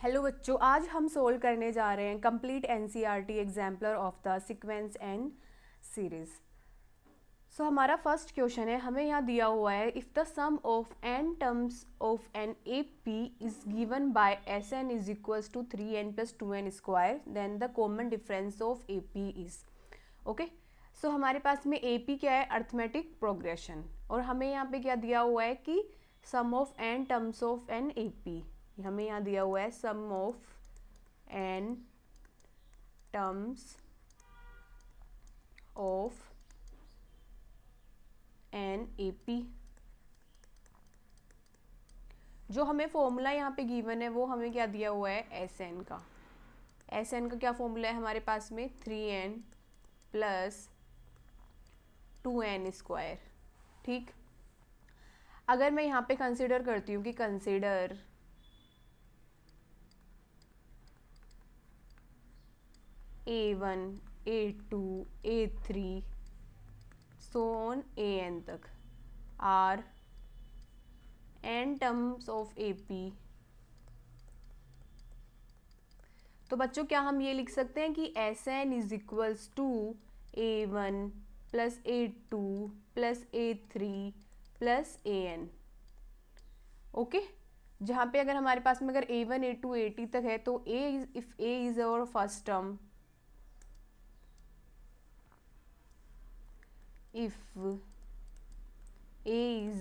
Hello बच्चों, आज हम सोल्व करने जा रहे हैं complete NCERT exemplar of the sequence and series. So हमारा फर्स्ट क्वेश्चन है, हमें यहाँ दिया हुआ है if the sum of n terms of an A P is given by S N is equals to 3n + 2n square then the common difference of A P is. Okay, so हमारे पास में A P क्या है, arithmetic progression, और हमें यहाँ पे क्या दिया हुआ है कि sum of n terms of an A P, हमें यहाँ दिया हुआ है sum of n terms of an A P. जो हमें फॉर्मूला यहाँ पे गिवन है वो हमें क्या दिया हुआ है, एस एन का। एस एन का क्या फॉर्मूला है हमारे पास में, 3n + 2n स्क्वायर। ठीक, अगर मैं यहाँ पे कंसिडर करती हूँ कि consider A1 A2 A3 so on AN तक are n terms of AP, तो बच्चों क्या हम ये लिख सकते हैं कि Sn is equals to A1 + A2 + A3 + AN। Okay, जहाँ पे अगर हमारे पास में अगर A1 A2 AT तक है तो if A is our first term, if A is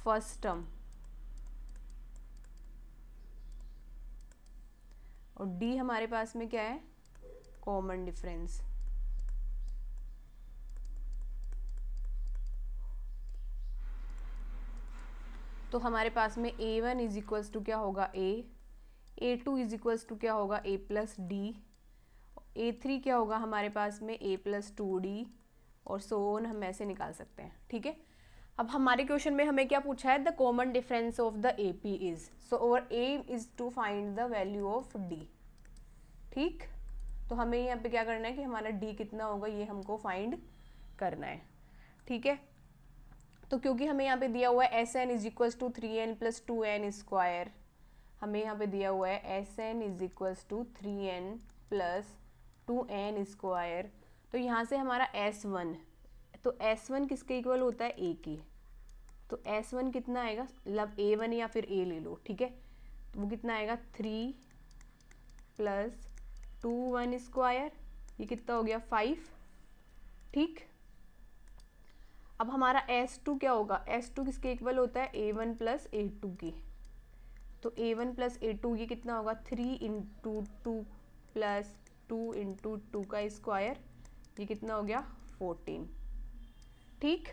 first term और D हमारे पास में क्या है, कॉमन डिफरेंस। तो हमारे पास में A1 इज इक्वल्स टू क्या होगा, A, A2 is equals to क्या होगा, A + D, A3 क्या होगा हमारे पास में A + 2D, और सो ऑन हम ऐसे निकाल सकते हैं। ठीक है, अब हमारे क्वेश्चन में हमें क्या पूछा है, the common difference of the A P is, so over M is to find the value of D. ठीक, तो हमें यहाँ पे क्या करना है कि हमारा डी कितना होगा ये हमको फाइंड करना है। ठीक है, तो क्योंकि हमें यहाँ पे दिया हुआ है S N is equals to 3n + 2n square, हमें यहाँ पे दिया हुआ है S N is equals to 3n + 2n square, तो यहाँ से हमारा S1, तो S1 किसके इक्वल होता है, A की, तो S1 कितना आएगा, मतलब A1 या फिर A ले लो। ठीक है, तो वो कितना आएगा, 3 + 2 स्क्वायर, ये कितना हो गया, 5। ठीक, अब हमारा S2 क्या होगा, S2 किसके इक्वल होता है, A1 + A2 की, तो A1 + A2 ये कितना होगा, 3 × 2 + 2 × 2 का स्क्वायर, ये कितना हो गया, 14। ठीक,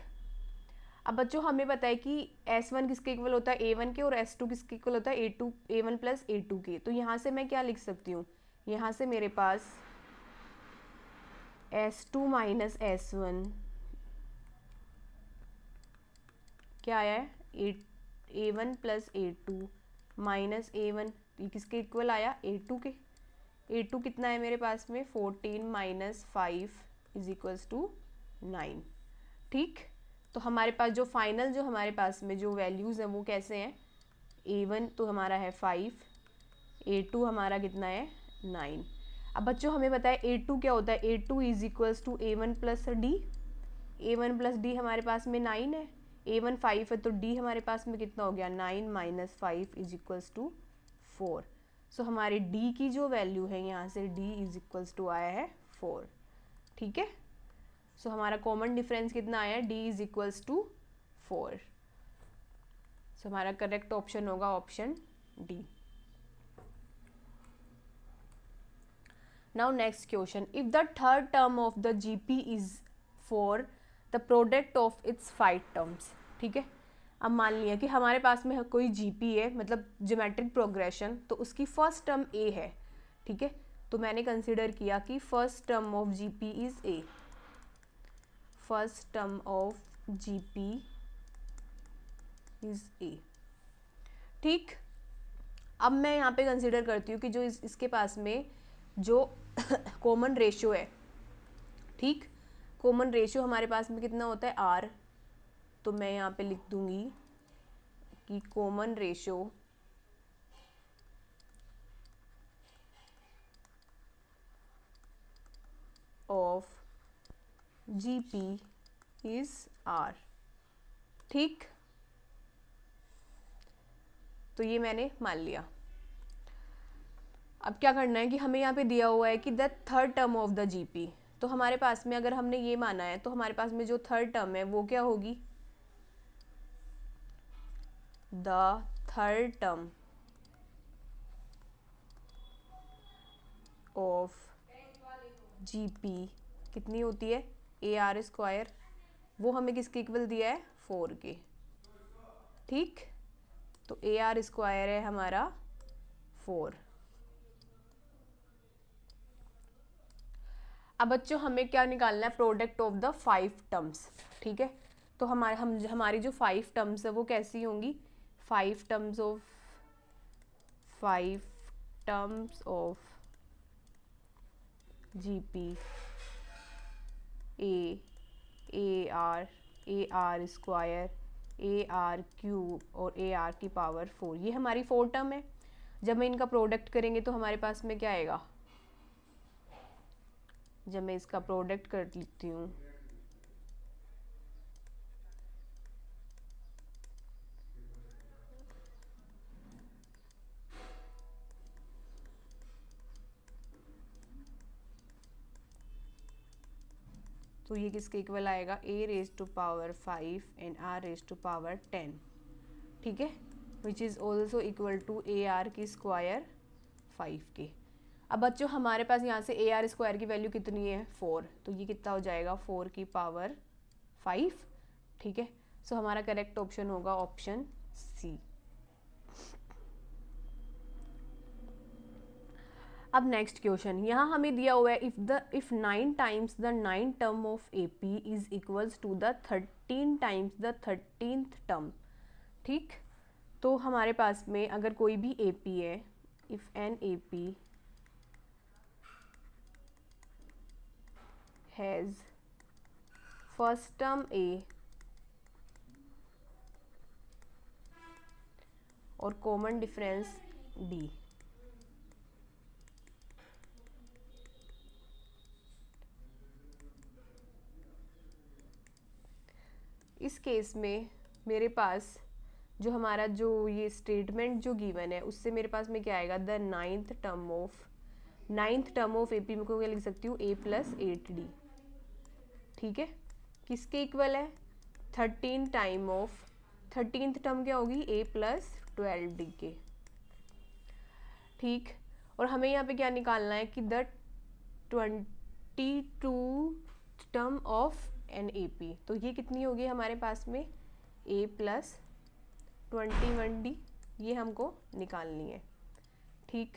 अब बच्चों हमें पता है कि S1 किसके इक्वल होता है, A1 के, और S2 किसके इक्वल होता है, A1 + A2 के, तो यहाँ से मैं क्या लिख सकती हूँ, यहाँ से मेरे पास S2 - S1 क्या आया है, A1 + A2 - A1, ये किसके इक्वल आया, A2 के। A2 कितना है मेरे पास में, 14 - 5 = 9। ठीक, तो हमारे पास जो फाइनल जो हमारे पास में जो वैल्यूज़ हैं वो कैसे हैं, A1 तो हमारा है 5, A2 हमारा कितना है, 9। अब बच्चों हमें बताए A2 क्या होता है, A2 is equals to A1 + D, A1 + D हमारे पास में 9 है, A1 5 है, तो D हमारे पास में कितना हो गया, 9 - 5 = 4। सो हमारे D की जो वैल्यू है यहाँ से D इज इक्वल्स टू आया है 4। ठीक है, सो हमारा कॉमन डिफरेंस कितना आया, D इज इक्वल्स टू 4। सो हमारा करेक्ट ऑप्शन होगा option D. Now next question, if the third term of the GP is for the product of its 5 terms. ठीक है, अब मान लिया कि हमारे पास में कोई जीपी है, मतलब ज्योमेट्रिक प्रोग्रेशन, तो उसकी फर्स्ट टर्म ए है। ठीक है, तो मैंने कंसिडर किया कि first term of GP is a, first term of GP is a. ठीक, अब मैं यहाँ पे कंसिडर करती हूँ कि जो इसके पास में जो कॉमन रेशियो है, ठीक, कॉमन रेशियो हमारे पास में कितना होता है, R, तो मैं यहाँ पे लिख दूंगी कि common ratio of GP is R। ठीक, तो ये मैंने मान लिया। अब क्या करना है कि हमें यहाँ पे दिया हुआ है कि the third term of the GP, तो हमारे पास में अगर हमने ये माना है तो हमारे पास में जो थर्ड टर्म है वो क्या होगी, the third term of GP कितनी होती है, AR², वो हमें किसके इक्वल दिया है, 4 के। ठीक, तो AR² है हमारा 4। अब बच्चों हमें क्या निकालना है, प्रोडक्ट ऑफ द 5 टर्म्स। ठीक है, तो हमारी जो 5 टर्म्स है वो कैसी होंगी, 5 terms of GP AR AR² और AR की पावर 4, ये हमारी 4 टर्म है। जब मैं इनका प्रोडक्ट करेंगे तो हमारे पास में क्या आएगा, जब मैं इसका प्रोडक्ट कर लेती हूँ तो ये किसके इक्वल आएगा, A⁵ एंड R⁵10। ठीक है, which is also equal to AR की स्क्वायर 5 के। अब बच्चों हमारे पास यहाँ से AR² की वैल्यू कितनी है, 4, तो ये कितना हो जाएगा, 4 की पावर 5। ठीक है, सो हमारा करेक्ट ऑप्शन होगा ऑप्शन सी। अब नेक्स्ट क्वेश्चन, यहाँ हमें दिया हुआ है if 9 times the 9 term of AP is equals to the 13 times the 13th term. ठीक, तो हमारे पास में अगर कोई भी AP है, if an AP has first term A और कॉमन डिफरेंस D, इस केस में मेरे पास जो हमारा जो ये स्टेटमेंट जो गिवन है उससे मेरे पास में क्या आएगा, the ninth term of AP में को क्या लिख सकती हूँ, A+8D। ठीक है, किसके इक्वल है, 13 टाइम ऑफ 13th टर्म क्या होगी, A+12D के। ठीक, और हमें यहाँ पे क्या निकालना है कि the 22 term of an AP, तो ये कितनी होगी हमारे पास में, A+21D, ये हमको निकालनी है। ठीक,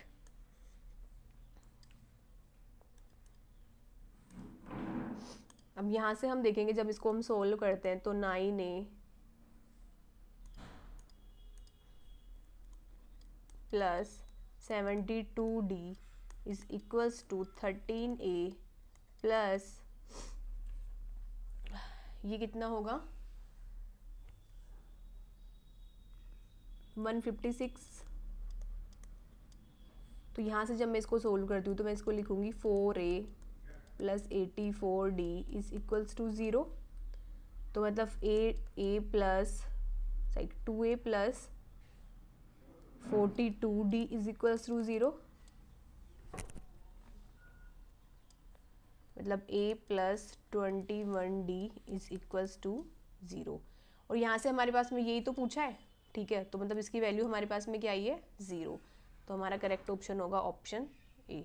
अब यहाँ से हम देखेंगे जब इसको हम सोल्व करते हैं तो 9A plus 72D is equals to 13A plus ये कितना होगा, 156। तो यहाँ से जब मैं इसको सोल्व करती हूँ तो मैं इसको लिखूँगी 4A plus 84D is equals to 0। तो मतलब 2A plus 42D is equals to 0, मतलब A+21D इज इक्वल्स टू 0। और यहाँ से हमारे पास में यही तो पूछा है। ठीक है, तो मतलब इसकी वैल्यू हमारे पास में क्या आई है, 0। तो हमारा करेक्ट ऑप्शन होगा option A.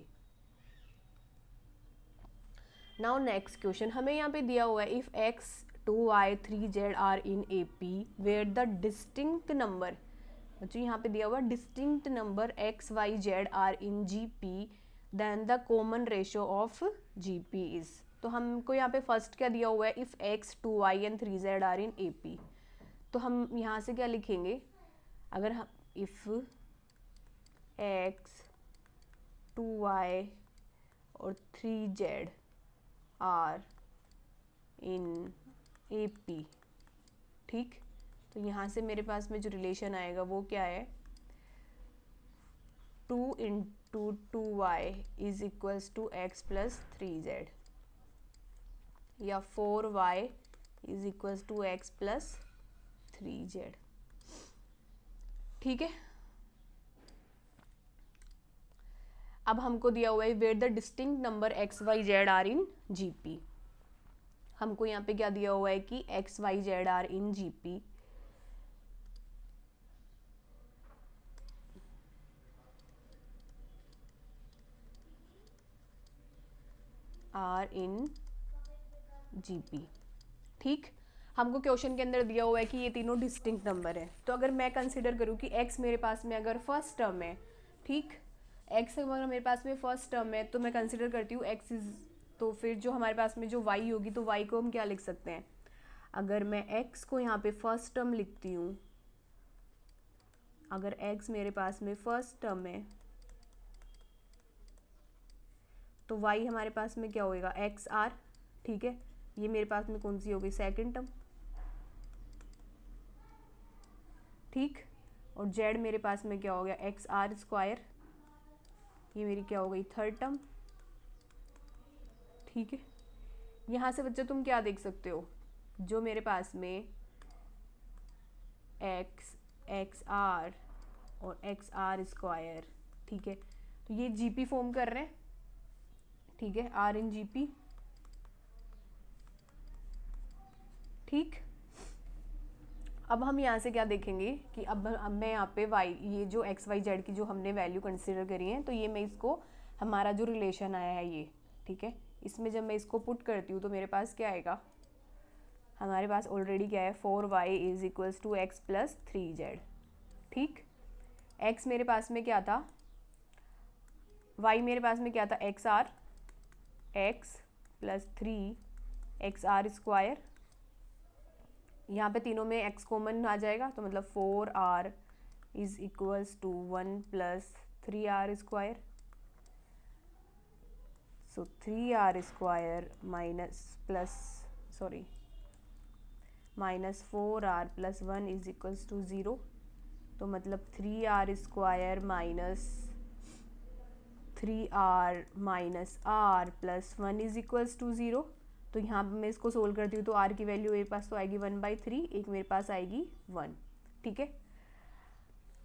Now next question, हमें यहाँ पे दिया हुआ है if x 2y 3z are in AP where the distinct number, बच्चों यहाँ पे दिया हुआ distinct number x y z are in GP then the common ratio of GP is. तो हमको यहाँ पे फर्स्ट क्या दिया हुआ है, if x 2y and 3z are in AP, तो हम यहाँ से क्या लिखेंगे, अगर हम इफ x 2y और 3z आर इन AP, ठीक, तो यहाँ से मेरे पास में जो रिलेशन आएगा वो क्या है, 2 × 2y is equals to x + 3z। या 4y is equals to x plus 3z। ठीक है, अब हमको दिया हुआ है where the distinct number x y z are in GP। हमको यहाँ पे क्या दिया हुआ है कि x y z are in GP, are in GP। ठीक, हमको क्वेश्चन के अंदर दिया हुआ है कि ये तीनों डिस्टिंक्ट नंबर है। तो अगर मैं कंसिडर करूँ कि x मेरे पास में अगर फर्स्ट टर्म है, ठीक, x अगर मेरे पास में फर्स्ट टर्म है तो मैं कंसिडर करती हूँ x इज, तो फिर जो हमारे पास में जो y होगी तो y को हम क्या लिख सकते हैं, अगर मैं x को यहाँ पे फर्स्ट टर्म लिखती हूँ, अगर x मेरे पास में फर्स्ट टर्म है तो y हमारे पास में क्या होएगा XR। ठीक है, ये मेरे पास में कौन सी होगी, सेकंड टर्म। ठीक, और z मेरे पास में क्या हो गया XR स्क्वायर, ये मेरी क्या हो गई थर्ड टर्म। ठीक है, यहाँ से बच्चा तुम क्या देख सकते हो, जो मेरे पास में x XR और XR स्क्वायर, ठीक है, तो ये GP फॉर्म कर रहे हैं। ठीक है, R इन GP। ठीक, अब हम यहाँ से क्या देखेंगे कि अब मैं यहाँ पे y, ये जो x y z की जो हमने वैल्यू कंसिडर करी है, तो ये मैं इसको, हमारा जो रिलेशन आया है ये, ठीक है, इसमें जब मैं इसको पुट करती हूँ तो मेरे पास क्या आएगा, हमारे पास ऑलरेडी क्या है 4y is equals to x plus 3z। ठीक, x मेरे पास में क्या था, y मेरे पास में क्या था XR, x plus 3 XR square, यहाँ पे तीनों में x कॉमन आ जाएगा तो मतलब 4r is equals to 1 plus 3r square. So 3r square minus plus sorry minus 4r plus 1 is equals to 0, तो मतलब 3r square minus 3r minus r plus 1 is equals to 0। तो यहाँ पर मैं इसको सोल्व करती हूँ तो r की वैल्यू मेरे पास तो आएगी 1/3, एक मेरे पास आएगी 1। ठीक है,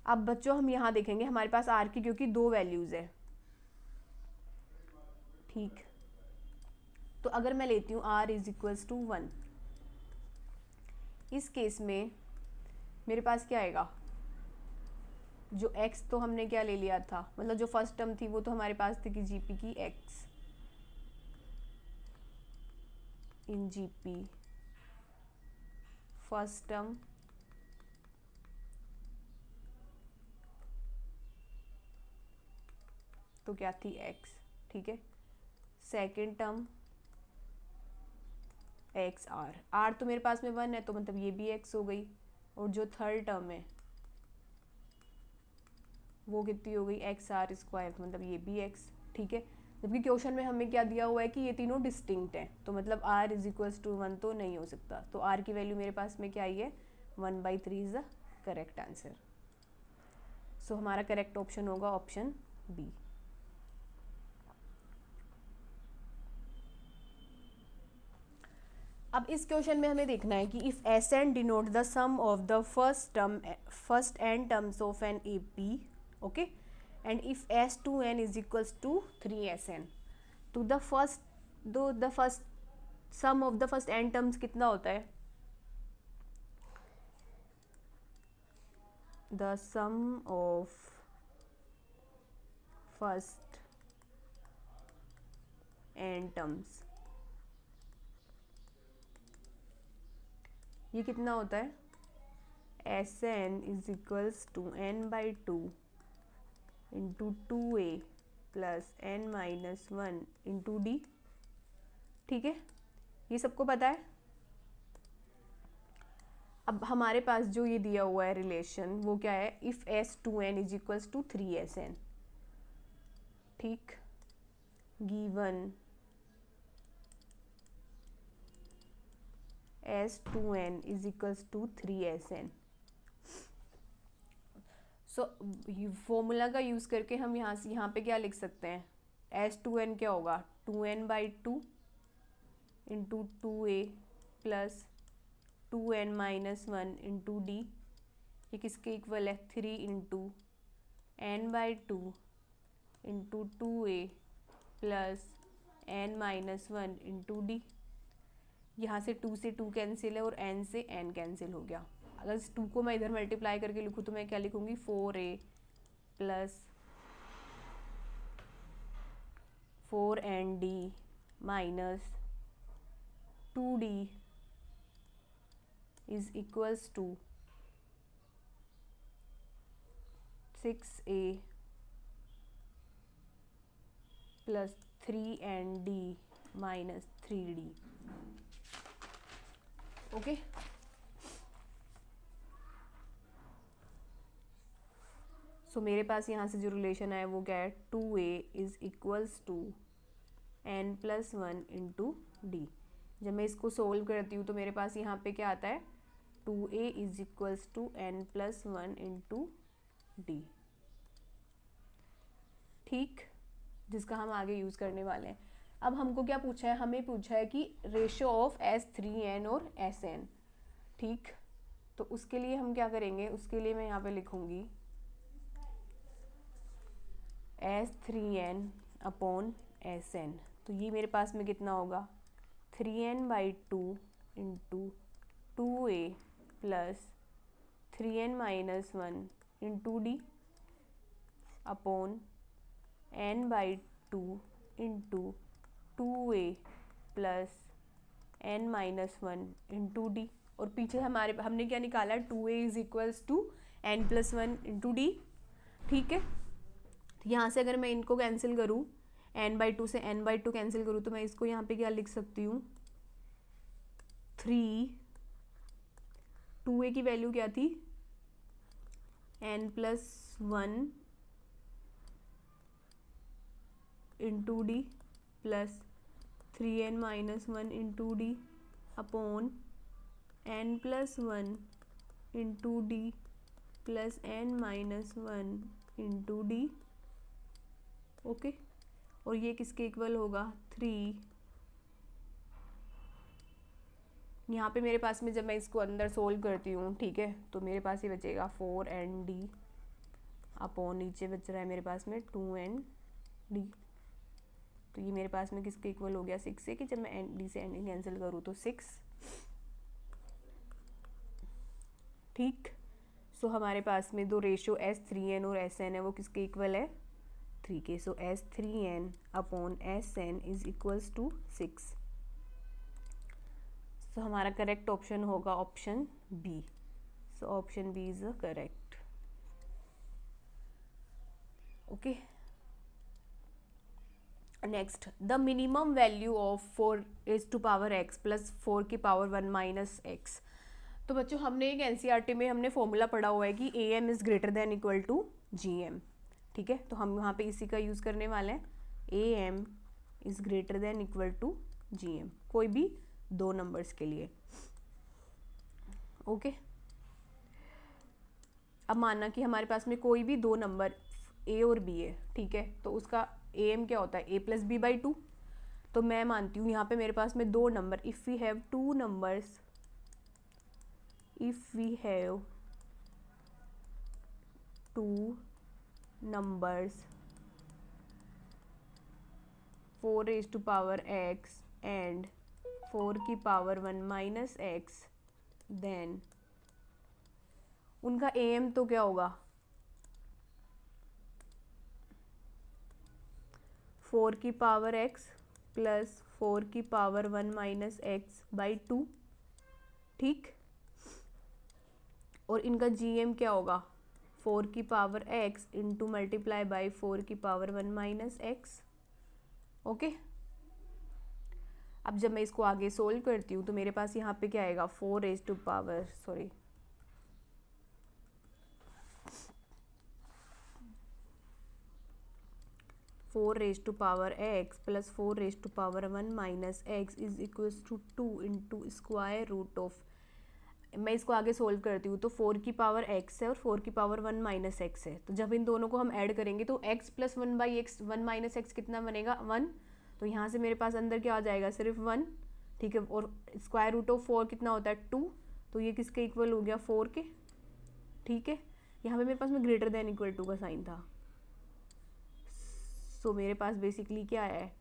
अब बच्चों हम यहाँ देखेंगे हमारे पास r की क्योंकि दो वैल्यूज़ है। ठीक, तो अगर मैं लेती हूँ r इज इक्वल्स टू 1, इस केस में मेरे पास क्या आएगा, जो x तो हमने क्या ले लिया था, मतलब जो फर्स्ट टर्म थी वो तो हमारे पास थी कि GP की x इन GP फर्स्ट टर्म तो क्या थी x। ठीक है, सेकेंड टर्म XR, R तो मेरे पास में 1 है तो मतलब ये भी x हो गई, और जो थर्ड टर्म है वो कितनी हो गई XR स्क्वायर, मतलब ये भी x। ठीक है, जबकि क्वेश्चन में हमें क्या दिया हुआ है कि ये तीनों डिस्टिंक्ट हैं, तो मतलब r इज इक्वल्स टू 1 तो नहीं हो सकता, तो r की वैल्यू मेरे पास में क्या आई है 1/3 is the correct answer. So हमारा करेक्ट ऑप्शन होगा ऑप्शन बी। अब इस क्वेश्चन में हमें देखना है कि if Sn denote the sum of the first n terms of an AP, okay, and if S2n is equals to 3Sn, तो the first sum of the first n terms कितना होता है, the sum of first n terms, ये कितना होता है Sn is equals to n/2 into 2a plus n-1 into d। ठीक है, ये सबको पता है। अब हमारे पास जो ये दिया हुआ है रिलेशन वो क्या है, if S2n is equals to 3Sn। ठीक, given S2n is equals to 3Sn। So formula का यूज़ करके हम यहाँ पे क्या लिख सकते हैं, S2n क्या होगा 2n/2 into 2a plus 2n-1 into D, ये किसके इक्वल है 3 into n/2 into 2a plus n-1 into D. यहाँ से 2 से 2 कैंसिल है और n से n कैंसिल हो गया। अगर इस 2 को मैं इधर मल्टीप्लाई करके लिखूँ तो मैं क्या लिखूँगी 4a plus 4nd minus 2d is equals to 6a plus 3nd minus 3d। Okay, so मेरे पास यहाँ से जो रिलेशन है वो क्या है 2a is equals to n+1 into D. जब मैं इसको सोल्व करती हूँ तो मेरे पास यहाँ पे क्या आता है 2a is equals to n+1 into D. ठीक, जिसका हम आगे यूज़ करने वाले हैं। अब हमको क्या पूछा है, हमें पूछा है कि रेशियो ऑफ S3n और Sn। ठीक, तो उसके लिए हम क्या करेंगे, उसके लिए मैं यहाँ पे लिखूँगी S3n अपॉन Sn। तो ये मेरे पास में कितना होगा 3n/2 into 2a plus 3n-1 into D upon n/2 into 2a plus n-1 into D. और पीछे हमने क्या निकाला 2a is equals to n+1 into D. ठीक है, यहाँ से अगर मैं इनको कैंसिल करूँ n/2 से n/2 कैंसिल करूँ तो मैं इसको यहाँ पे क्या लिख सकती हूँ 3, 2a की वैल्यू क्या थी n+1 into D plus 3n-1 into D upon n+1 into D plus n-1 into D. Okay, और ये किसके इक्वल होगा 3। यहाँ पे मेरे पास में जब मैं इसको अंदर सोल्व करती हूँ, ठीक है, तो मेरे पास ये बचेगा 4nd अपॉन नीचे बच रहा है मेरे पास में 2nd। तो ये मेरे पास में किसके इक्वल हो गया 6 से, कि जब मैं डी से एन कैंसिल करूँ तो 6। ठीक, सो हमारे पास में दो रेशियो S3n और Sn है, वो किसके इक्वल है 3 के। सो S3n upon Sn is equals to 6। सो हमारा करेक्ट ऑप्शन होगा option B. So option B is the correct. Okay, next, the minimum value of 4⁻x plus 4 की पावर 1 माइनस एक्स। तो बच्चों हमने एक एनसीईआरटी में हमने फॉर्मूला पढ़ा हुआ है कि am is greater than equal to gm। ठीक है, तो हम यहाँ पे इसी का यूज़ करने वाले हैं, am is greater than equal to gm, कोई भी दो नंबर्स के लिए। ओके, अब मानना कि हमारे पास में कोई भी दो नंबर a और b है, ठीक है, तो उसका am क्या होता है a+b/2। तो मैं मानती हूँ यहाँ पे मेरे पास में दो number, if we have two numbers, if we have two numbers 4⁻x and 4 की पावर 1 माइनस एक्स, देन उनका am तो क्या होगा 4 की पावर x प्लस 4 की पावर 1 माइनस x/2। ठीक, और इनका gm क्या होगा 4 की power x into multiply by 4 की पावर 1 माइनस एक्स। ओके, अब जब मैं इसको आगे सोल्व करती हूँ तो मेरे पास यहाँ पे क्या आएगा 4⁻x plus 4⁻1 minus x is equals to 2 into square root of, मैं इसको आगे सोल्व करती हूँ तो 4 की पावर x है और 4 की पावर 1 माइनस एक्स है। तो जब इन दोनों को हम ऐड करेंगे तो x plus 1/x 1 minus x कितना बनेगा 1। तो यहाँ से मेरे पास अंदर क्या आ जाएगा सिर्फ 1। ठीक है, और स्क्वायर रूट ऑफ 4 कितना होता है 2, तो ये किसके इक्वल हो गया 4 के। ठीक है, यहाँ पे मेरे पास में ग्रेटर देन इक्वल टू का साइन था। सो मेरे पास बेसिकली क्या है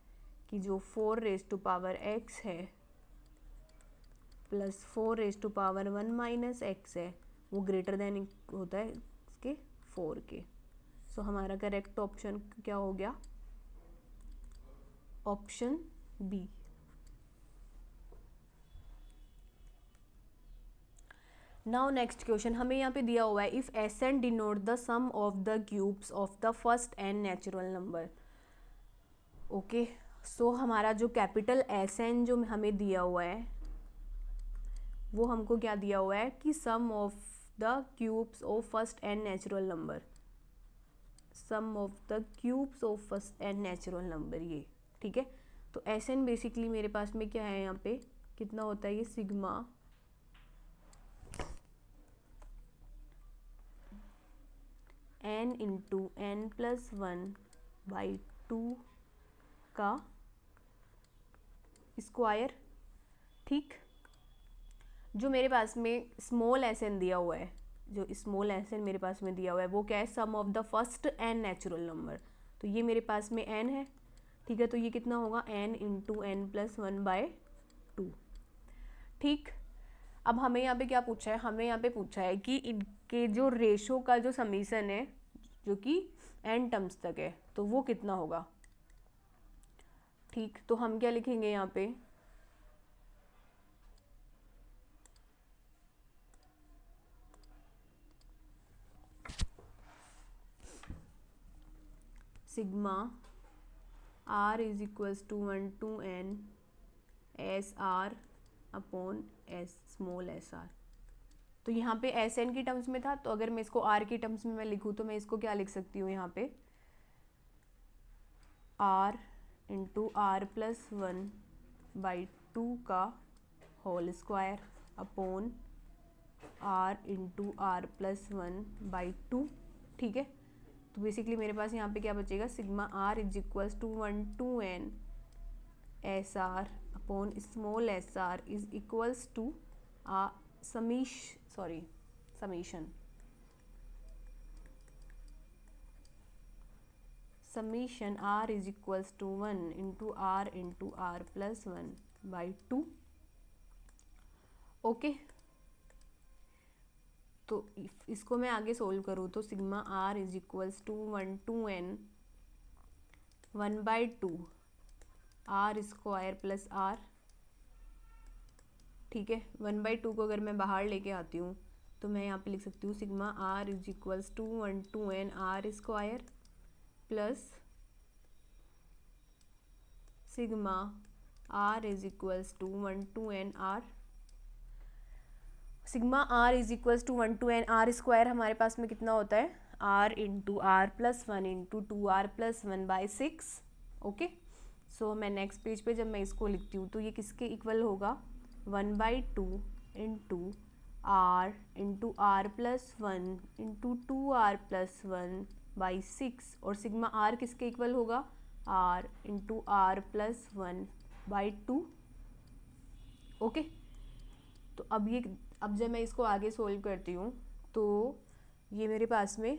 कि जो 4 रेज टू पावर x है plus 4 raise to power 1 minus x है वो ग्रेटर देन होता है इसके 4 के। सो हमारा करेक्ट ऑप्शन क्या हो गया, option B. Now next question हमें यहाँ पे दिया हुआ है if S n denote the sum of the cubes of the first n natural number. Okay, so हमारा जो कैपिटल एस एन जो हमें दिया हुआ है वो हमको क्या दिया हुआ है कि sum of the cubes of first n natural number, sum of the cubes of first n natural number ये। ठीक है, तो एस एन बेसिकली मेरे पास में क्या है यहाँ पे कितना होता है ये sigma n into N plus 1/2 का स्क्वायर। ठीक, जो मेरे पास में स्मॉल एस एन दिया हुआ है, जो स्मॉल एस एन मेरे पास में दिया हुआ है वो क्या है sum of the first n natural number, तो ये मेरे पास में n है। ठीक है, तो ये कितना होगा n इंटू एन प्लस 1/2। ठीक, अब हमें यहाँ पे क्या पूछा है, हमें यहाँ पे पूछा है कि इनके जो रेशो का जो समीशन है जो कि n टर्म्स तक है तो वो कितना होगा। ठीक, तो हम क्या लिखेंगे यहाँ पे sigma r is equals to 1 to n S R upon S small S R. तो यहाँ पे एस एन की टर्म्स में था, तो अगर मैं इसको आर की टर्म्स में मैं लिखूँ तो मैं इसको क्या लिख सकती हूँ यहाँ पे आर इंटू आर प्लस 1/2 का whole square upon R into are plus 1/2। ठीक है, तो बेसिकली मेरे पास यहाँ पे क्या बचेगा sigma R is equals to 1 to n S R upon small S R is equals to summation r is equals to 1 into are plus 1/2। Okay, तो इसको मैं आगे सोल्व करूँ तो sigma r is equals to 1 to n 1/2 R square plus R. ठीक है, 1/2 को अगर मैं बाहर लेके आती हूँ तो मैं यहाँ पे लिख सकती हूँ sigma r is equals to 1 to n r square plus sigma r is equals to 1 to n r. Sigma r is equals to 1 to n r square हमारे पास में कितना होता है r into are plus 1 into 2r plus 1/6। Okay, so मैं next page पे जब मैं इसको लिखती हूँ तो ये किसके इक्वल होगा 1/2 into are plus 1 into 2r plus 1/6 और सिग्मा r किसके इक्वल होगा r into are plus 1/2। Okay, तो अब जब मैं इसको आगे सोल्व करती हूँ तो ये मेरे पास में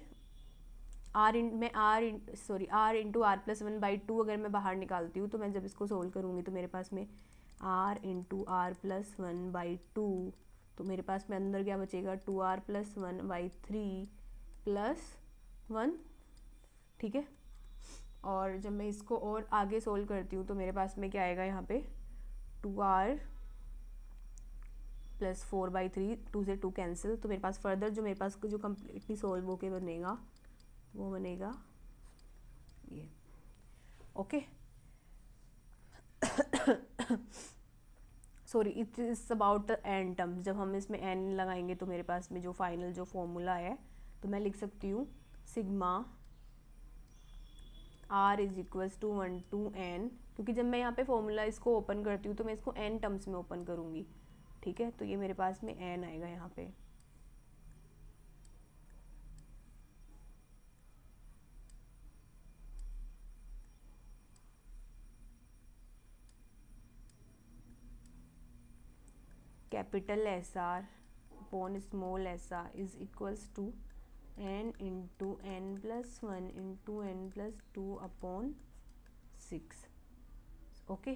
आर इंटू आर प्लस 1/2 अगर मैं बाहर निकालती हूँ तो मैं जब इसको सोल्व करूँगी तो मेरे पास में r इंटू आर प्लस 1/2, तो मेरे पास में अंदर क्या बचेगा 2r प्लस 1/3 प्लस 1। ठीक है, और जब मैं इसको और आगे सोल्व करती हूँ तो मेरे पास में क्या आएगा यहाँ पे 2r प्लस 4/3, 2 से 2 कैंसिल, तो मेरे पास फर्दर जो मेरे पास जो कम्प्लीटली सोल्व होके बनेगा वो बनेगा ये। Okay, sorry it is about the N terms. जब हम इसमें एन लगाएंगे तो मेरे पास में जो फाइनल जो फॉर्मूला है तो मैं लिख सकती हूँ sigma r is equals to 1 to n, क्योंकि जब मैं यहाँ पे फॉर्मूला इसको ओपन करती हूँ तो मैं इसको n टर्म्स में ओपन करूँगी। ठीक है, तो ये मेरे पास में n आएगा यहाँ पे। Capital S R upon small S R is equals to n into n plus 1 into n plus 2 upon 6. Okay,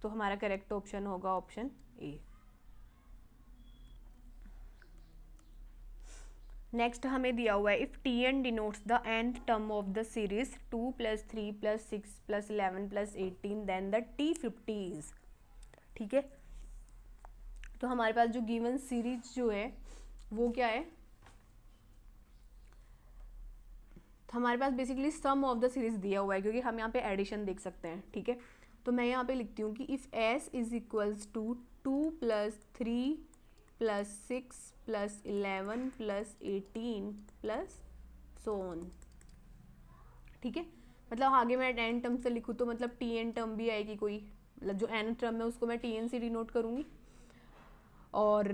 तो हमारा करेक्ट ऑप्शन होगा ऑप्शन ए. नेक्स्ट हमें दिया हुआ है if T N denotes the nth term of the series 2 + 3 + 6 + 11 + 18 then the T50 is. ठीक है, तो हमारे पास जो गिवन सीरीज जो है वो क्या है, हमारे पास basically sum of the series दिया हुआ है क्योंकि हम यहाँ पे एडिशन देख सकते हैं. ठीक है, तो मैं यहाँ पे लिखती हूँ कि if s is equals to 2 + 3 + 6 + 11 + 18 plus so on. ठीक है, मतलब आगे मैं n टर्म से लिखूँ तो मतलब टी एन टर्म भी आएगी कोई, मतलब जो n टर्म है उसको मैं टी एन से डिनोट करूँगी. और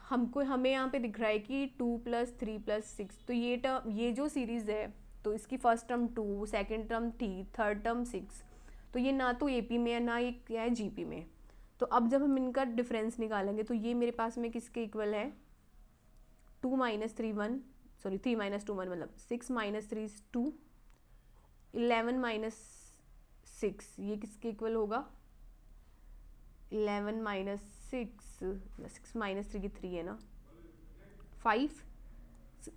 हमें यहाँ पे दिख रहा है कि 2 + 3 + 6, तो ये जो सीरीज़ है तो इसकी first term 2, second term 3, third term 6, तो ये ना तो एपी में है ना ये क्या है जीपी में. तो अब जब हम इनका डिफरेंस निकालेंगे तो ये मेरे पास में किसके इक्वल है, 2 - 3 1, सॉरी 3 - 2 1 मतलब 6 - 3 2, 11 - 6 ये किसके इक्वल होगा, 11 - 6 - 3 की 3 है ना, 5,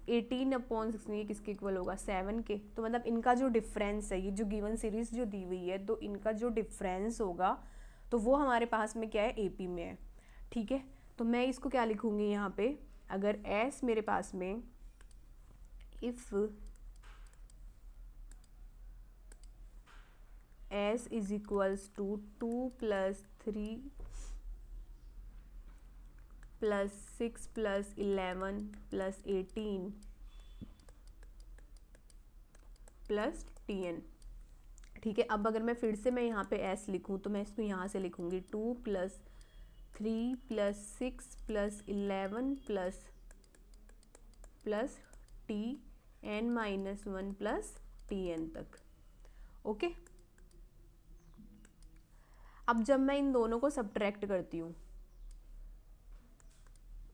18 अपॉन 16 ये किसके इक्वल होगा, 7 के. तो मतलब इनका जो डिफरेंस है, ये जो गिवन सीरीज जो दी हुई है तो इनका जो डिफरेंस होगा तो वो हमारे पास में क्या है, एपी में है. ठीक है, तो मैं इसको क्या लिखूँगी यहाँ पे, अगर एस मेरे पास में if S is equals to 2 + 3 + 6 + 11 + 18 plus T N. ठीक है, अब अगर मैं फिर से मैं यहाँ पे s लिखूँ तो मैं इसको यहाँ से लिखूँगी 2 + 3 + 6 + 11 plus T n - 1 plus T N तक. ओके, अब जब मैं इन दोनों को सब्ट्रैक्ट करती हूँ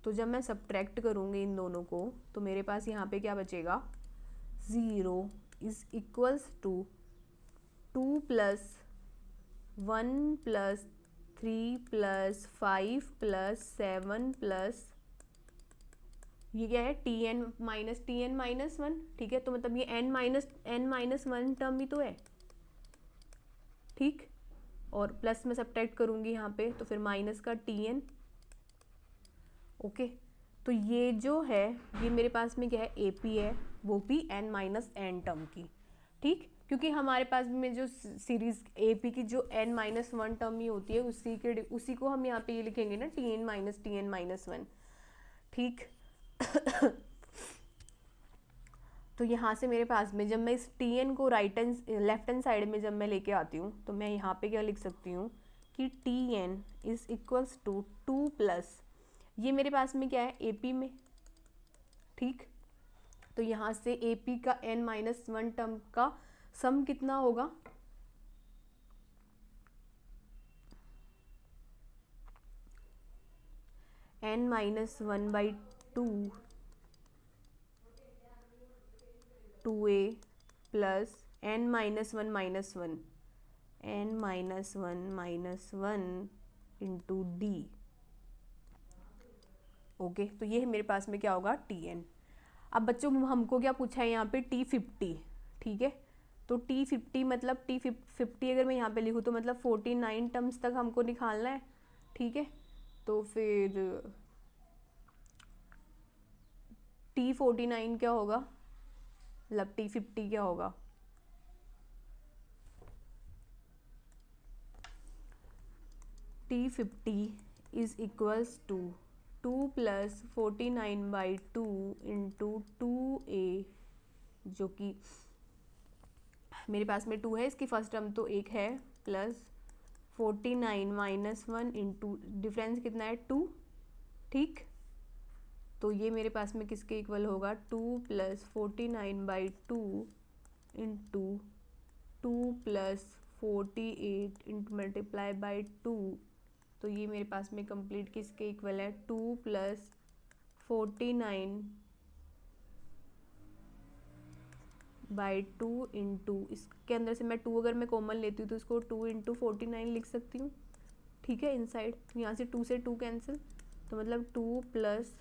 तो जब मैं सब्ट्रैक्ट करूँगी इन दोनों को तो मेरे पास यहाँ पे क्या बचेगा, 0 इज इक्वल्स टू 2 + 1 + 3 + 5 + 7 प्लस ये क्या है, टी एन - 1. ठीक है, तो मतलब ये n - 1 टर्म ही तो है. ठीक, और प्लस में सब्ट्रैक्ट करूँगी यहाँ पे तो फिर माइनस का टी एन. ओके, तो ये जो है ये मेरे पास में क्या है, एपी है, वो भी n - n टर्म की. ठीक, क्योंकि हमारे पास में जो सीरीज एपी की जो n - 1 टर्म ही होती है उसी को हम यहाँ पे ये लिखेंगे ना, टी एन - 1. ठीक तो यहाँ से मेरे पास में जब मैं इस टी एन को लेफ्ट हैंड साइड में जब मैं लेके आती हूँ तो मैं यहाँ पे क्या लिख सकती हूँ कि T N is equals to 2 plus ये मेरे पास में क्या है, एपी में. ठीक, तो यहाँ से एपी का n - 1 टर्म का सम कितना होगा, n - 1/2 2a plus n - 1 - 1 n - 1 into D. Okay, तो ये मेरे पास में क्या होगा, टी एन. अब बच्चों हमको क्या पूछा है यहाँ पे, T50. ठीक है, तो T50 मतलब T50 अगर मैं यहाँ पे लिखूँ तो मतलब 49 टर्म्स तक हमको निकालना है. ठीक है, तो फिर T49 क्या होगा, मतलब T50 क्या होगा, T50 is equals to 2 + 49/2 into 2a, जो कि मेरे पास में 2 है, इसकी फर्स्ट टर्म तो 1 है, प्लस 49 - 1 इंटू डिफरेंस कितना है, 2. ठीक, तो ये मेरे पास में किसके इक्वल होगा, 2 + 49/2 into 2 plus 48 into multiply by 2, तो ये मेरे पास में कंप्लीट किसके इक्वल है, 2 प्लस 49 बाई 2 इंटू, इसके अंदर से मैं 2 अगर मैं कॉमन लेती हूँ तो इसको 2 इंटू 49 लिख सकती हूँ, ठीक है। इनसाइड यहाँ से 2 से 2 कैंसिल, तो मतलब 2 प्लस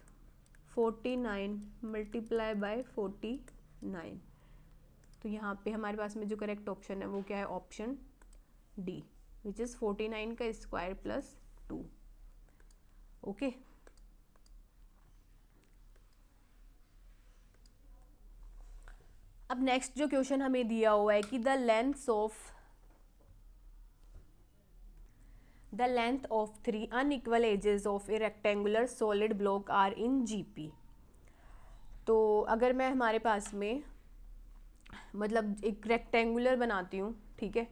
49 मल्टीप्लाई बाय 49, तो यहाँ पे हमारे पास में जो करेक्ट ऑप्शन है वो क्या है, ऑप्शन डी, विच इज़ 49 का स्क्वायर प्लस 2। ओके, अब नेक्स्ट जो क्वेश्चन हमें दिया हुआ है कि the length of 3 unequal edges of a rectangular solid block are in GP. तो अगर मैं हमारे पास में मतलब एक रेक्टेंगुलर बनाती हूँ, ठीक है,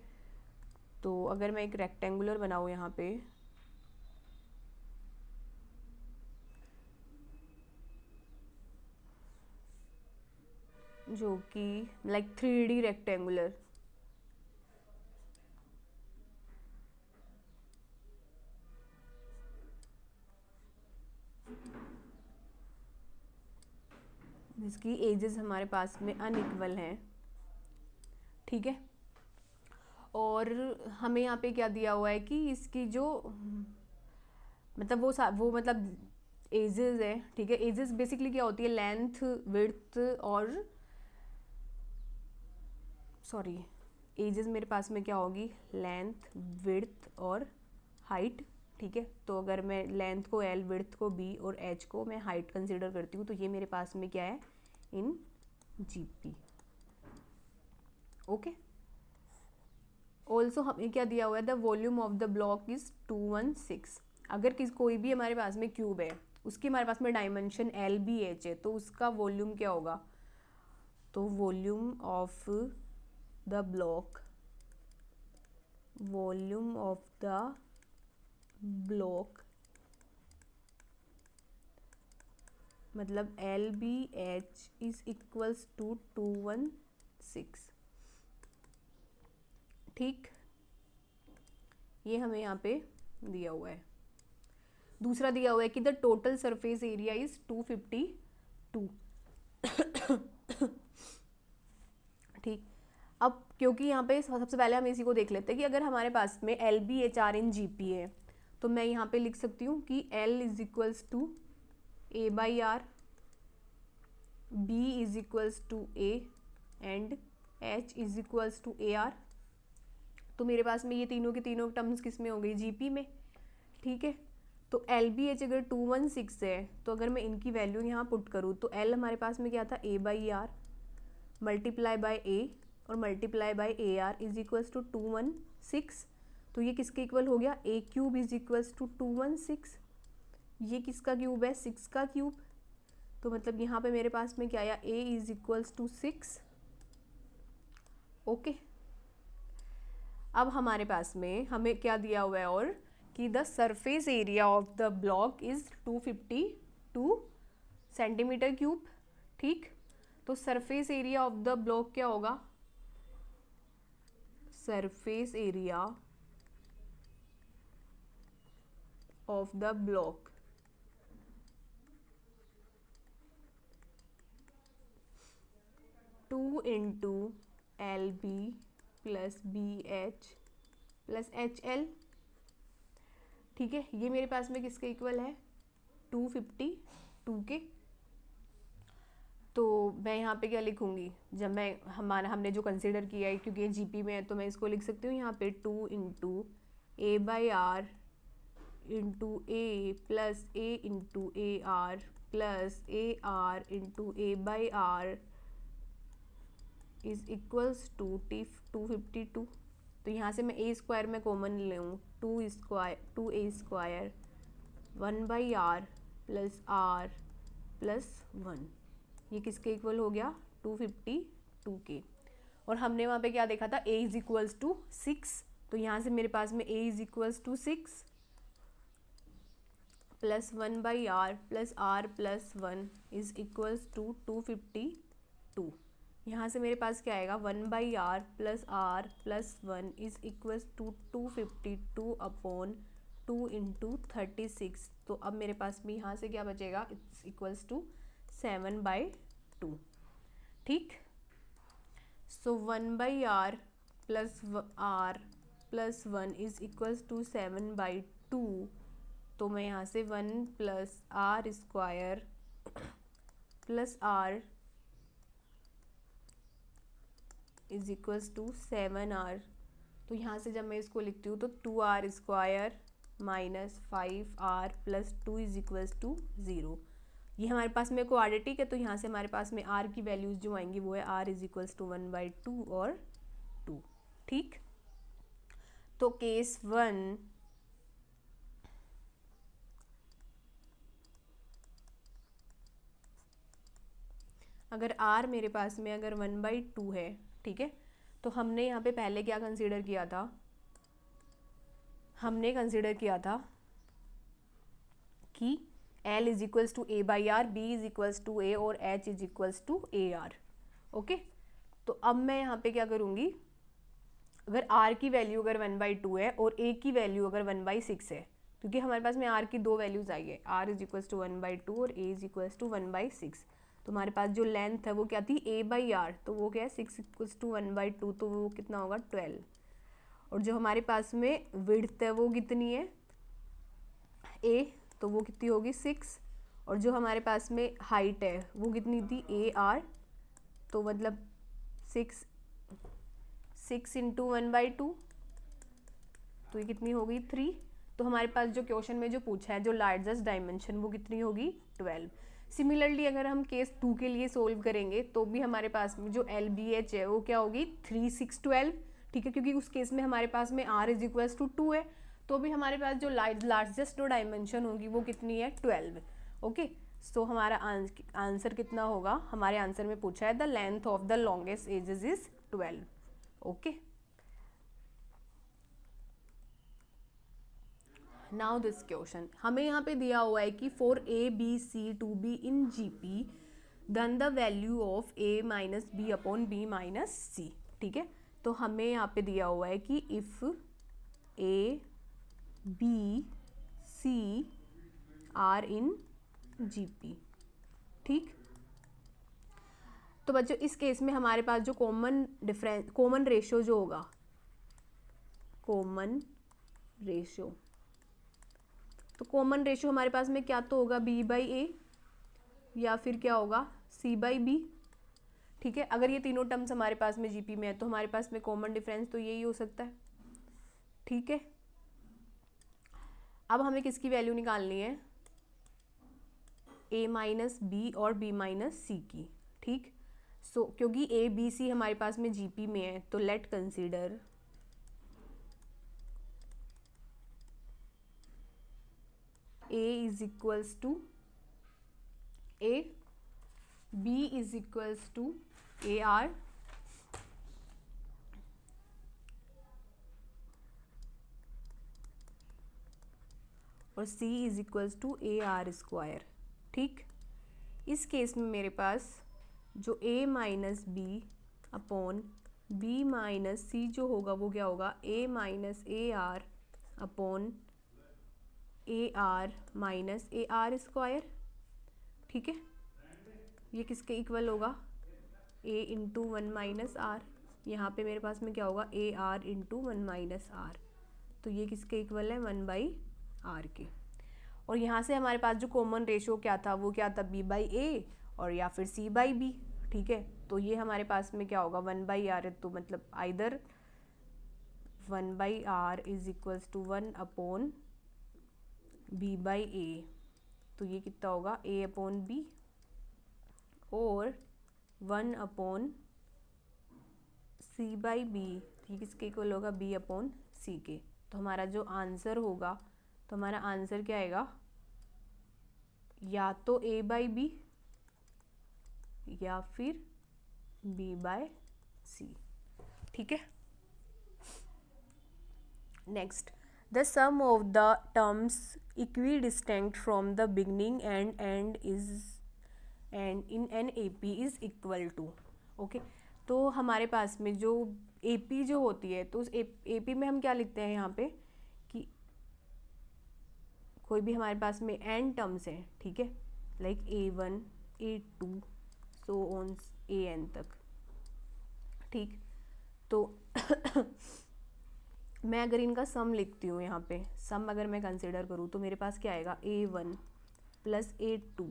तो अगर मैं एक रेक्टेंगुलर बनाऊँ यहाँ पे, जो कि लाइक 3D रेक्टेंगुलर, जिसकी एजेस हमारे पास में अनइक्वल हैं, ठीक है। और हमें यहाँ पे क्या दिया हुआ है कि इसकी जो मतलब वो मतलब एजेस है, ठीक है। एजेस बेसिकली क्या होती है, लेंथ, विड्थ और सॉरी एजेस मेरे पास में क्या होगी, लेंथ, विड्थ और हाइट, ठीक है। तो अगर मैं लेंथ को L, विड्थ को B और H को मैं हाइट कंसीडर करती हूँ, तो ये मेरे पास में क्या है, इन GP। ओके, ऑल्सो हमें क्या दिया हुआ है, the volume of the block is 216। अगर कोई भी हमारे पास में क्यूब है, उसकी हमारे पास में डायमेंशन LBH है, तो उसका वॉल्यूम क्या होगा, तो volume of the block, volume of the block मतलब LBH इज इक्वल्स टू 216, ठीक। ये हमें यहाँ पे दिया हुआ है। दूसरा दिया हुआ है कि the total surface area is 252, ठीक। अब क्योंकि यहाँ पे सबसे पहले हम इसी को देख लेते हैं कि अगर हमारे पास में LBHR इन GP है, तो मैं यहाँ पे लिख सकती हूँ कि L is equals to A/R, B is equals to A and H is equals to AR। तो मेरे पास में ये तीनों के तीनों टर्म्स किस में हो गई, GP में, ठीक है। तो LBH अगर 216 है, तो अगर मैं इनकी वैल्यू यहाँ पुट करूँ तो L हमारे पास में क्या था, A/R मल्टीप्लाई बाय A और multiply by AR is equals to 216। तो ये किसके इक्वल हो गया, A cube is equals to 216। ये किसका क्यूब है, 6 का क्यूब। तो मतलब यहाँ पे मेरे पास में क्या आया, A is equals to 6। Okay, अब हमारे पास में हमें क्या दिया हुआ है, और कि the surface area of the block is 252 centimetre cube, ठीक। तो surface area of the block क्या होगा, surface area of the block two into LB plus BH plus HL, ठीक है। ये मेरे पास में किसके इक्वल है, 252 के। तो मैं यहाँ पे क्या लिखूँगी, जब मैं हमने जो कंसिडर किया है, क्योंकि ये GP में है, तो मैं इसको लिख सकती हूँ यहाँ पे 2 into A/R into A plus A into AR plus AR into A/R is equals to 252। तो यहाँ से मैं A स्क्वायर में कॉमन लूँ, 2A square 1/R plus R plus 1, ये किसके इक्वल हो गया, 252 के। और हमने वहाँ पे क्या देखा था, A इज इक्वल्स टू 6, तो यहाँ से मेरे पास में A is equals to 6 plus 1/R plus R plus 1 is equals to 252। यहाँ से मेरे पास क्या आएगा 1/r+r+1 is equals to 252/2 into 36। तो अब मेरे पास भी यहाँ से क्या बचेगा, इट्स इक्वल्स टू 7/2। ठीक, सो 1/r+r+1 इज इक्वल्स टू 7/2। तो मैं यहाँ से 1+r² + r is equals to 7r। तो यहाँ से जब मैं इसको लिखती हूँ तो 2r² - 5r+2 is equals to 0। ये हमारे पास में क्वाड्रेटिक है, तो यहाँ से हमारे पास में r की वैल्यूज जो आएंगी वो है r इज इक्वल्स टू 1/2 और 2। ठीक, तो केस 1 अगर r मेरे पास में अगर 1/2 है, ठीक है, तो हमने यहाँ पे पहले क्या कंसीडर किया था, हमने कंसीडर किया था कि L is equals to A/R, B is equals to A और H is equals to AR। Okay, तो अब मैं यहाँ पे क्या करूँगी, अगर R की वैल्यू अगर 1/2 है और A की वैल्यू अगर 1/6 है, क्योंकि हमारे पास में R की दो वैल्यूज आई है, R इज इक्वल्स टू 1/2 और A इज इक्वल्स टू 1/6। तो हमारे पास जो लेंथ है वो क्या थी A/R, तो वो क्या है 6 इक्वल्स टू 1/2, तो वो कितना होगा 12। और जो हमारे पास में विड्थ है वो कितनी है A, तो वो कितनी होगी 6। और जो हमारे पास में हाइट है वो कितनी थी AR, तो मतलब 6 इंटू 1/2, तो ये कितनी होगी 3। तो हमारे पास जो क्वेश्चन में जो पूछा है जो लार्जेस्ट डायमेंशन वो कितनी होगी 12। सिमिलरली अगर हम केस 2 के लिए सोल्व करेंगे तो भी हमारे पास में जो LBH है वो क्या होगी 3, 6, 12। ठीक है, क्योंकि उस केस में हमारे पास में R इज इक्वल्स टू 2 है, तो भी हमारे पास जो लार्जेस्ट जो डायमेंशन होगी वो कितनी है 12। ओके, सो हमारा आंसर कितना होगा, हमारे आंसर में पूछा है the length of the longest edges is 12। Okay, now this question हमें यहाँ पे दिया हुआ है कि for A, B, C to be in GP then the value of A - B/B - C। ठीक है, तो हमें यहाँ पे दिया हुआ है कि if A, B, C are in GP। ठीक, तो बच्चों इस केस में हमारे पास जो कॉमन रेशियो जो होगा, कॉमन रेशियो, तो कॉमन रेशियो हमारे पास में क्या तो होगा B/A या फिर क्या होगा C/B। ठीक है, अगर ये तीनों टर्म्स हमारे पास में GP में है तो हमारे पास में कॉमन डिफरेंस तो यही हो सकता है। ठीक है, अब हमें किसकी वैल्यू निकालनी है A - B और B - C की। ठीक, सो क्योंकि A, B, C हमारे पास में GP में है तो let consider A is equals to A, B is equals to AR और C is equals to AR²। ठीक, इस केस में मेरे पास जो A - B/B - C जो होगा वो क्या होगा A - AR/AR - AR²। ठीक है, ये किसके इक्वल होगा A इंटू 1 - R। यहाँ पे मेरे पास में क्या होगा AR इंटू 1 - R, तो ये किसके इक्वल है 1/R के। और यहाँ से हमारे पास जो कॉमन रेशियो क्या था वो क्या था B/A और या फिर C/B। ठीक है, तो ये हमारे पास में क्या होगा 1/R है, तो मतलब either 1/R is equals to 1/B/A, तो ये कितना होगा A/B और 1/C/B, ये किसके इक्वल होगा B/C के। तो हमारा जो आंसर होगा, तो हमारा आंसर क्या आएगा या तो A/B या फिर B/C। ठीक है, next the sum of the terms equidistant from the beginning and in an AP is equal to. Okay, तो हमारे पास में जो AP जो होती है, तो उस AP में हम क्या लिखते हैं यहाँ पे कि कोई भी हमारे पास में n टर्म्स हैं, ठीक है, like A1 A2 so on AN तक, ठीक। तो मैं अगर इनका सम लिखती हूँ यहाँ पे, सम अगर मैं कंसिडर करूँ तो मेरे पास क्या आएगा, A1 plus A2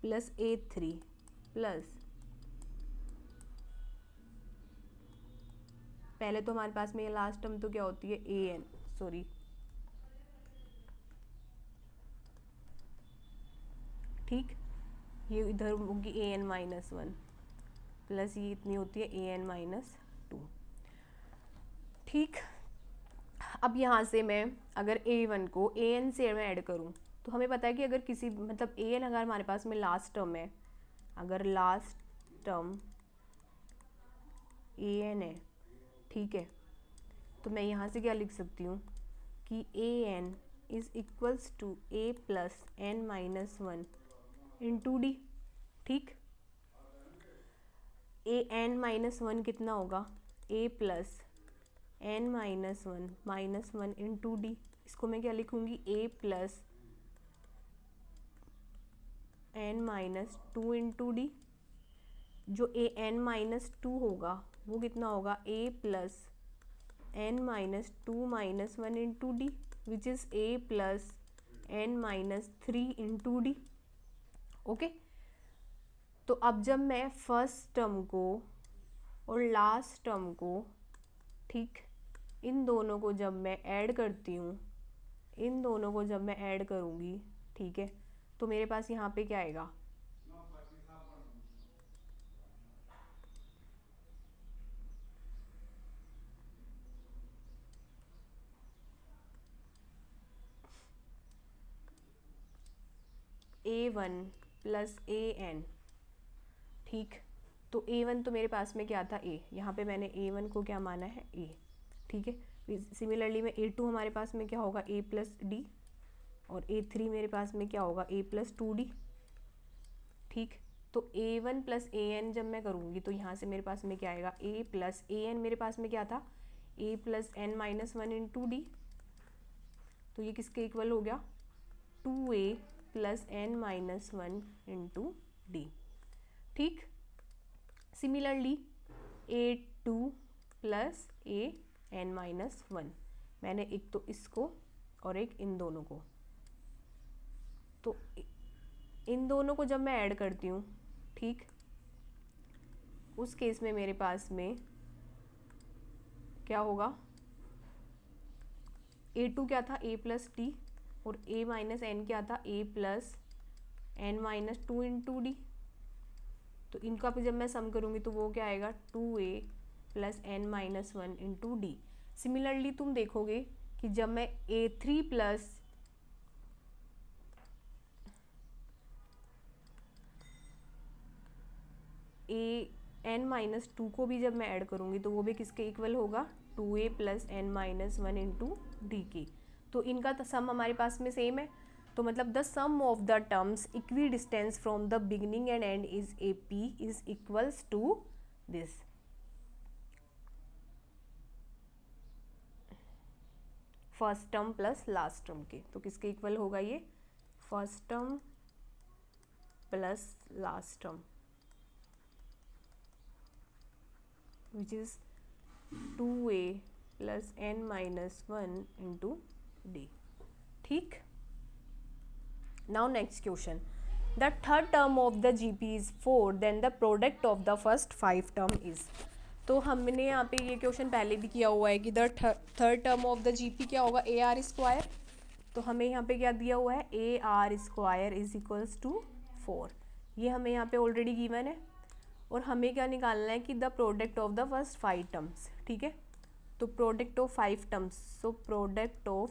plus A3 plus, पहले तो हमारे पास में ये लास्ट टर्म तो क्या होती है AN, सॉरी, ठीक, ये इधर होगी AN माइनस 1 प्लस ये इतनी होती है AN माइनस 2, ठीक। अब यहाँ से मैं अगर A1 को AN से मैं ऐड करूँ तो हमें पता है कि अगर किसी मतलब AN अगर हमारे पास में लास्ट टर्म है, अगर लास्ट टर्म AN है, ठीक है, तो मैं यहाँ से क्या लिख सकती हूँ कि AN is equals to A plus N minus 1 into D, ठीक। AN माइनस 1 कितना होगा, A plus N minus one into D, इसको मैं क्या लिखूँगी, A plus N minus 2 into D। जो AN माइनस 2 होगा वो कितना होगा, A plus N minus 2 minus 1 into D, which is A plus N minus 3 into D, okay. तो अब जब मैं फर्स्ट टर्म को और लास्ट टर्म को, ठीक, इन दोनों को जब मैं ऐड करती हूँ, इन दोनों को जब मैं ऐड करूँगी, ठीक है, तो मेरे पास यहाँ पे क्या आएगा, A1 प्लस AN, ठीक। तो A1 तो मेरे पास में क्या था, A, यहाँ पे मैंने A1 को क्या माना है, A, ठीक है। सिमिलरली में A2 हमारे पास में क्या होगा, A प्लस D, और A3 मेरे पास में क्या होगा, A प्लस 2D, ठीक। तो A1 प्लस AN जब मैं करूँगी तो यहाँ से मेरे पास में क्या आएगा, A प्लस AN मेरे पास में क्या था, A plus N minus 1 into D, तो ये किसके इक्वल हो गया, 2A plus N minus 1 into D, ठीक। Similarly A2 plus AN minus 1, मैंने एक तो इसको और एक इन दोनों को, तो इन दोनों को जब मैं ऐड करती हूँ, ठीक, उस केस में मेरे पास में क्या होगा, A2 क्या था, A प्लस टी, और A माइनस एन क्या था, A plus N minus 2 into D. तो इनका भी जब मैं सम करूँगी तो वो क्या आएगा, 2A plus N minus 1 into D. Similarly तुम देखोगे कि जब मैं A3 प्लस AN माइनस 2 को भी जब मैं ऐड करूँगी तो वो भी किसके इक्वल होगा, 2A plus N minus 1 into D की। तो इनका सम हमारे पास में सेम है, तो मतलब the sum of the terms equidistance from the beginning and end is AP is equals to this. First term plus last term के, तो किसके इक्वल होगा ये, first term plus last term, which is 2A plus N minus 1 into D, ठीक। Now next question, the third term of the GP is 4, then the product of the first 5 term is। तो हमने यहाँ पे ये question पहले भी किया हुआ है कि the third term of the GP क्या होगा, AR स्क्वायर। तो हमें यहाँ पे क्या दिया हुआ है, AR square is equals to 4, ये हमें यहाँ पे ऑलरेडी गिवन है। और हमें क्या निकालना है कि the product of the first 5 terms, ठीक है। तो product of 5 terms, so product of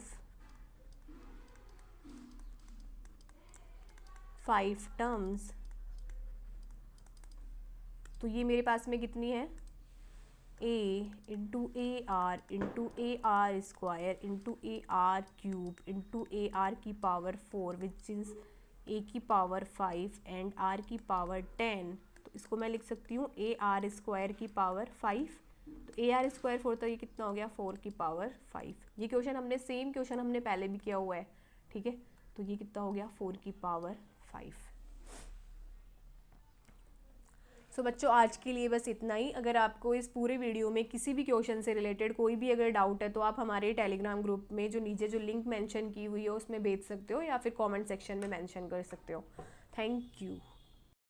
5 terms, तो ये मेरे पास में कितनी है, A into AR into AR square into AR cube into AR की पावर 4 विच इज़ A की पावर 5 एंड R की पावर 10। तो इसको मैं लिख सकती हूँ ए आर स्क्वायर की पावर 5। तो ए आर स्क्वायर 4 तो ये कितना हो गया 4 की पावर 5। ये क्वेश्चन हमने सेम क्वेश्चन हमने पहले भी किया हुआ है, ठीक है। तो ये कितना हो गया 4 की पावर 5। सो बच्चों आज के लिए बस इतना ही। अगर आपको इस पूरे वीडियो में किसी भी क्वेश्चन से रिलेटेड कोई भी अगर डाउट है तो आप हमारे टेलीग्राम ग्रुप में जो नीचे जो लिंक मेंशन की हुई है उसमें भेज सकते हो या फिर कमेंट सेक्शन में मेंशन कर सकते हो। Thank you.